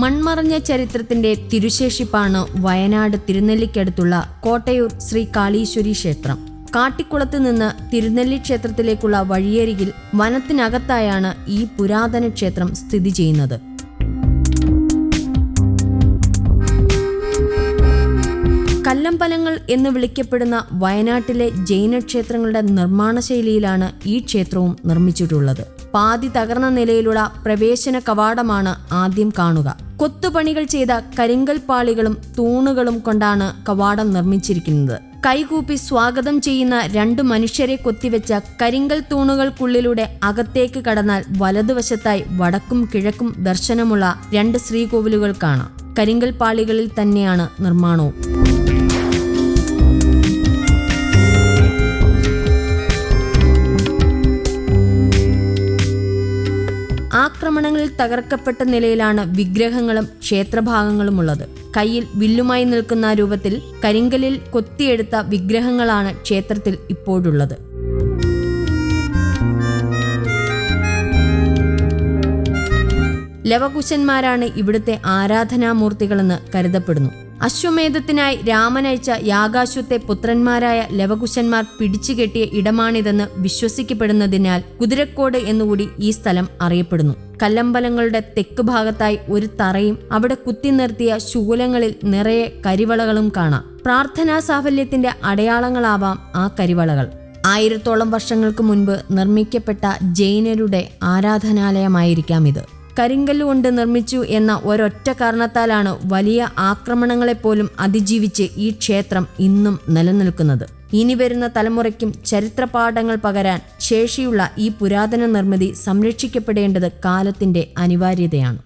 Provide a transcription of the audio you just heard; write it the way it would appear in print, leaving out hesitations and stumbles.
മൺമറഞ്ഞ ചരിത്രത്തിന്റെ തിരുശേഷിപ്പാണ് വയനാട് തിരുനെല്ലിക്കടുത്തുള്ള കോട്ടയൂർ ശ്രീ കാളീശ്വരി ക്ഷേത്രം. കാട്ടിക്കുളത്ത് നിന്ന് തിരുനെല്ലി ക്ഷേത്രത്തിലേക്കുള്ള വഴിയരികിൽ വനത്തിനകത്തായാണ് ഈ പുരാതന ക്ഷേത്രം സ്ഥിതി ചെയ്യുന്നത്. കല്ലമ്പലങ്ങൾ എന്ന് വിളിക്കപ്പെടുന്ന വയനാട്ടിലെ ജൈന ക്ഷേത്രങ്ങളുടെ നിർമ്മാണ ശൈലിയിലാണ് ഈ ക്ഷേത്രവും നിർമ്മിച്ചിട്ടുള്ളത്. പാതി തകർന്ന നിലയിലുള്ള പ്രവേശന കവാടമാണ് ആദ്യം കാണുക. കൊത്തുപണികൾ ചെയ്ത കരിങ്കൽ പാളികളും തൂണുകളും കൊണ്ടാണ് കവാടം നിർമ്മിച്ചിരിക്കുന്നത്. കൈകൂപ്പി സ്വാഗതം ചെയ്യുന്ന 2 മനുഷ്യരെ കൊത്തിവെച്ച കരിങ്കൽ തൂണുകൾക്കുള്ളിലൂടെ അകത്തേക്ക് കടന്നാൽ വലതുവശത്തായി വടക്കും കിഴക്കും ദർശനമുള്ള 2 ശ്രീകോവിലുകൾ കാണാം. കരിങ്കൽ പാളികളിൽ തന്നെയാണ് നിർമ്മാണവും. ആക്രമണങ്ങളിൽ തകർക്കപ്പെട്ട നിലയിലാണ് വിഗ്രഹങ്ങളും ക്ഷേത്രഭാഗങ്ങളും ഉള്ളത്. കയ്യിൽ വില്ലുമായി നിൽക്കുന്ന രൂപത്തിൽ കരിങ്കലിൽ കൊത്തിയെടുത്ത വിഗ്രഹങ്ങളാണ് ക്ഷേത്രത്തിൽ ഇപ്പോഴുള്ളത്. ലവകുശന്മാരാണ് ഇവിടുത്തെ ആരാധനാമൂർത്തികളെന്ന് കരുതപ്പെടുന്നു. അശ്വമേധത്തിനായി രാമനയച്ച യാഗാശ്വത്തെ പുത്രന്മാരായ ലവകുശന്മാർ പിടിച്ചുകെട്ടിയ ഇടമാണിതെന്ന് വിശ്വസിക്കപ്പെടുന്നതിനാൽ കുതിരക്കോട് എന്നുകൂടി ഈ സ്ഥലം അറിയപ്പെടുന്നു. കല്ലമ്പലങ്ങളുടെ തെക്ക് ഭാഗത്തായി ഒരു തറയും അവിടെ കുത്തി നിർത്തിയ ശൂലങ്ങളിൽ നിറയെ കരിവളകളും കാണാം. പ്രാർത്ഥനാ സാഫല്യത്തിന്റെ അടയാളങ്ങളാവാം ആ കരിവളകൾ. 1000ഓളം വർഷങ്ങൾക്ക് മുൻപ് നിർമ്മിക്കപ്പെട്ട ജൈനരുടെ ആരാധനാലയമായിരിക്കാം ഇത്. കരിങ്കല്ലുകൊണ്ട് നിർമ്മിച്ചു എന്ന ഒരൊറ്റ കാരണത്താലാണ് വലിയ ആക്രമണങ്ങളെപ്പോലും അതിജീവിച്ച് ഈ ക്ഷേത്രം ഇന്നും നിലനിൽക്കുന്നത്. ഇനി വരുന്ന തലമുറയ്ക്കും ചരിത്രപാഠങ്ങൾ പകരാൻ ശേഷിയുള്ള ഈ പുരാതന നിർമ്മിതി സംരക്ഷിക്കപ്പെടേണ്ടത് കാലത്തിന്റെ അനിവാര്യതയാണ്.